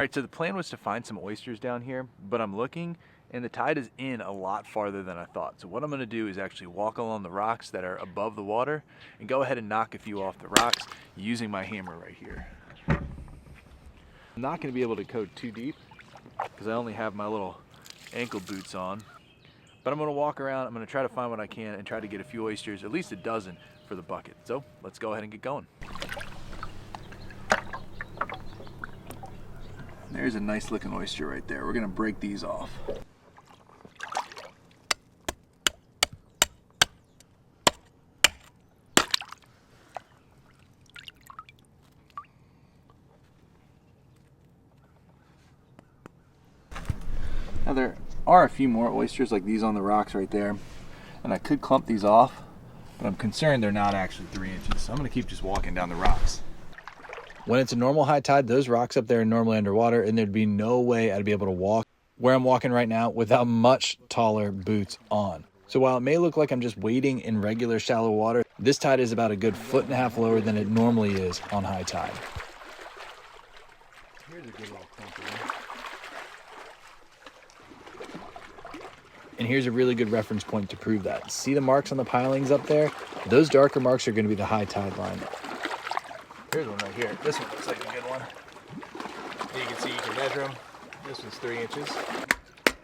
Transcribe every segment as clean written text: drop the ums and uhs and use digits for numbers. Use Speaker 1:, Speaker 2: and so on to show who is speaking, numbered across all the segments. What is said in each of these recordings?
Speaker 1: All right, so the plan was to find some oysters down here, but I'm looking and the tide is in a lot farther than I thought. So what I'm gonna do is actually walk along the rocks that are above the water and go ahead and knock a few off the rocks using my hammer right here. I'm not gonna be able to go too deep because I only have my little ankle boots on, but I'm gonna walk around, I'm gonna try to find what I can and try to get a few oysters, at least a dozen for the bucket. So let's go ahead and get going. There's a nice looking oyster right there. We're gonna break these off. Now there are a few more oysters like these on the rocks right there, and I could clump these off, but I'm concerned they're not actually 3 inches, so I'm gonna keep just walking down the rocks. When it's a normal high tide, those rocks up there are normally underwater, and there'd be no way I'd be able to walk where I'm walking right now without much taller boots on. So while it may look like I'm just wading in regular shallow water, this tide is about a good 1.5 feet lower than it normally is on high tide. Here's a good little clump. And here's a really good reference point to prove that. See the marks on the pilings up there? Those darker marks are going to be the high tide line. Here's one right here. This one looks like a good one. You can see, you can measure them. This one's 3 inches.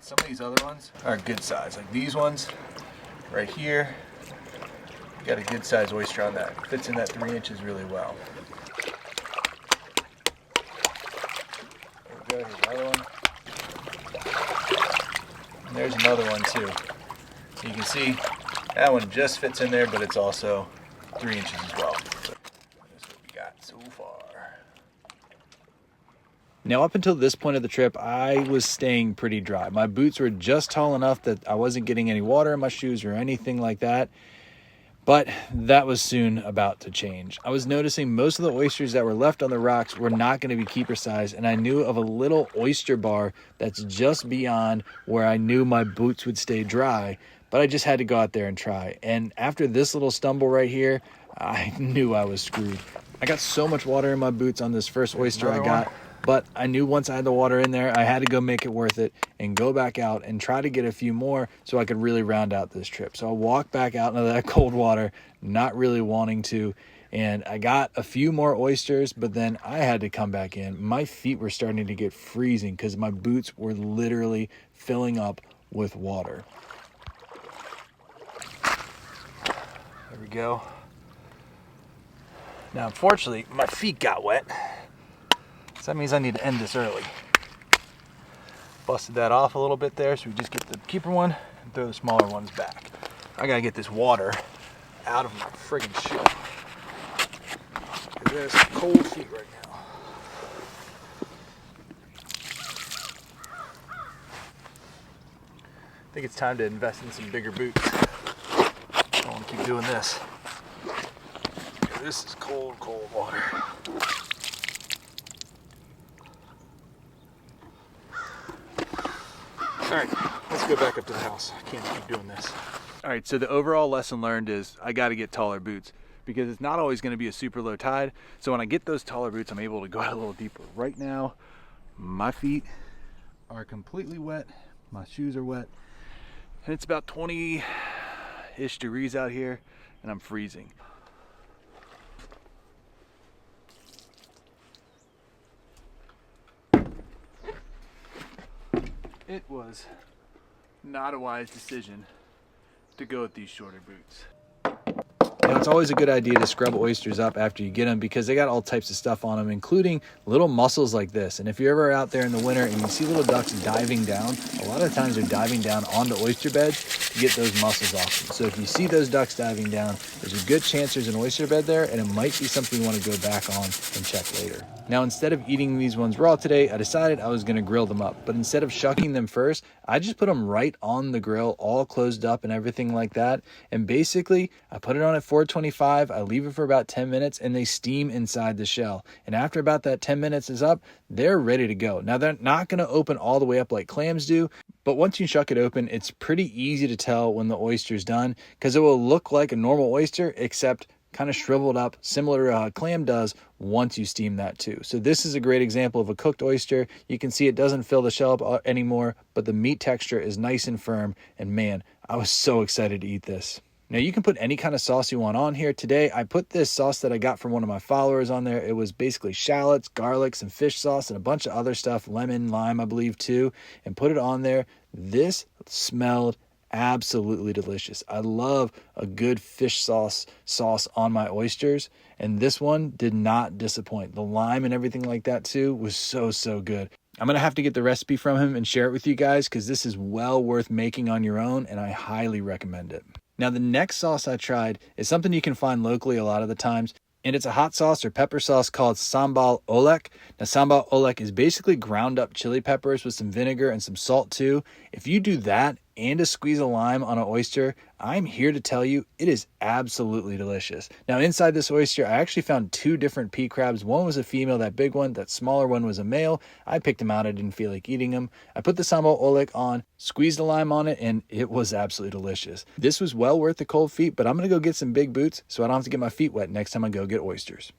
Speaker 1: Some of these other ones are good size. Like these ones right here, got a good size oyster on that. Fits in that 3 inches really well. There we go, here's another one. And there's another one too. You can see that one just fits in there, but it's also 3 inches as well. So that's what we got so far. Now up until this point of the trip, I was staying pretty dry. My boots were just tall enough that I wasn't getting any water in my shoes or anything like that. But that was soon about to change. I was noticing most of the oysters that were left on the rocks were not going to be keeper size, and I knew of a little oyster bar that's just beyond where I knew my boots would stay dry, but I just had to go out there and try. And after this little stumble right here, I knew I was screwed. I got so much water in my boots on this first oyster I got, but I knew once I had the water in there, I had to go make it worth it and go back out and try to get a few more so I could really round out this trip. So I walked back out into that cold water, not really wanting to, and I got a few more oysters, but then I had to come back in. My feet were starting to get freezing because my boots were literally filling up with water. There we go. Now, unfortunately, my feet got wet. So that means I need to end this early. Busted that off a little bit there, so we just get the keeper one and throw the smaller ones back. I gotta get this water out of my friggin' shoe. There's cold feet right now. I think it's time to invest in some bigger boots. I don't want to keep doing this. This is cold, cold water. All right, let's go back up to the house. I can't keep doing this. All right, so the overall lesson learned is I got to get taller boots because it's not always going to be a super low tide. So when I get those taller boots, I'm able to go out a little deeper. Right now, my feet are completely wet. My shoes are wet. And it's about 20-ish degrees out here, and I'm freezing. It was not a wise decision to go with these shorter boots. Now, it's always a good idea to scrub oysters up after you get them because they got all types of stuff on them, including little mussels like this. And if you're ever out there in the winter and you see little ducks diving down, a lot of times they're diving down onto oyster beds to get those mussels off them. So if you see those ducks diving down, there's a good chance there's an oyster bed there, and it might be something you want to go back on and check later. Now, instead of eating these ones raw today, I decided I was going to grill them up. But instead of shucking them first, I just put them right on the grill, all closed up and everything like that. And basically, I put it on at 425, I leave it for about 10 minutes, and they steam inside the shell. And after about that 10 minutes is up, they're ready to go. Now, they're not going to open all the way up like clams do, but once you shuck it open, it's pretty easy to tell when the oyster's done because it will look like a normal oyster, except kind of shriveled up, similar to how a clam does once you steam that too. So this is a great example of a cooked oyster. You can see it doesn't fill the shell up anymore, but the meat texture is nice and firm. And man, I was so excited to eat this. Now you can put any kind of sauce you want on here. Today I put this sauce that I got from one of my followers on there. It was basically shallots, garlic, some fish sauce, and a bunch of other stuff, lemon, lime, I believe too, and put it on there. This smelled absolutely delicious. I love a good fish sauce on my oysters, and this one did not disappoint. The lime and everything like that too was so good. I'm going to have to get the recipe from him and share it with you guys because this is well worth making on your own, and I highly recommend it. Now, the next sauce I tried is something you can find locally a lot of the times, and it's a hot sauce or pepper sauce called sambal oelek. Now, sambal oelek is basically ground up chili peppers with some vinegar and some salt too. If you do that and a squeeze of lime on an oyster, I'm here to tell you it is absolutely delicious. Now, inside this oyster, I actually found 2 different pea crabs. One was a female, that big one. That smaller one was a male. I picked them out. I didn't feel like eating them. I put the sambal oelek on, squeezed a lime on it, and it was absolutely delicious. This was well worth the cold feet, but I'm going to go get some big boots so I don't have to get my feet wet next time I go get oysters.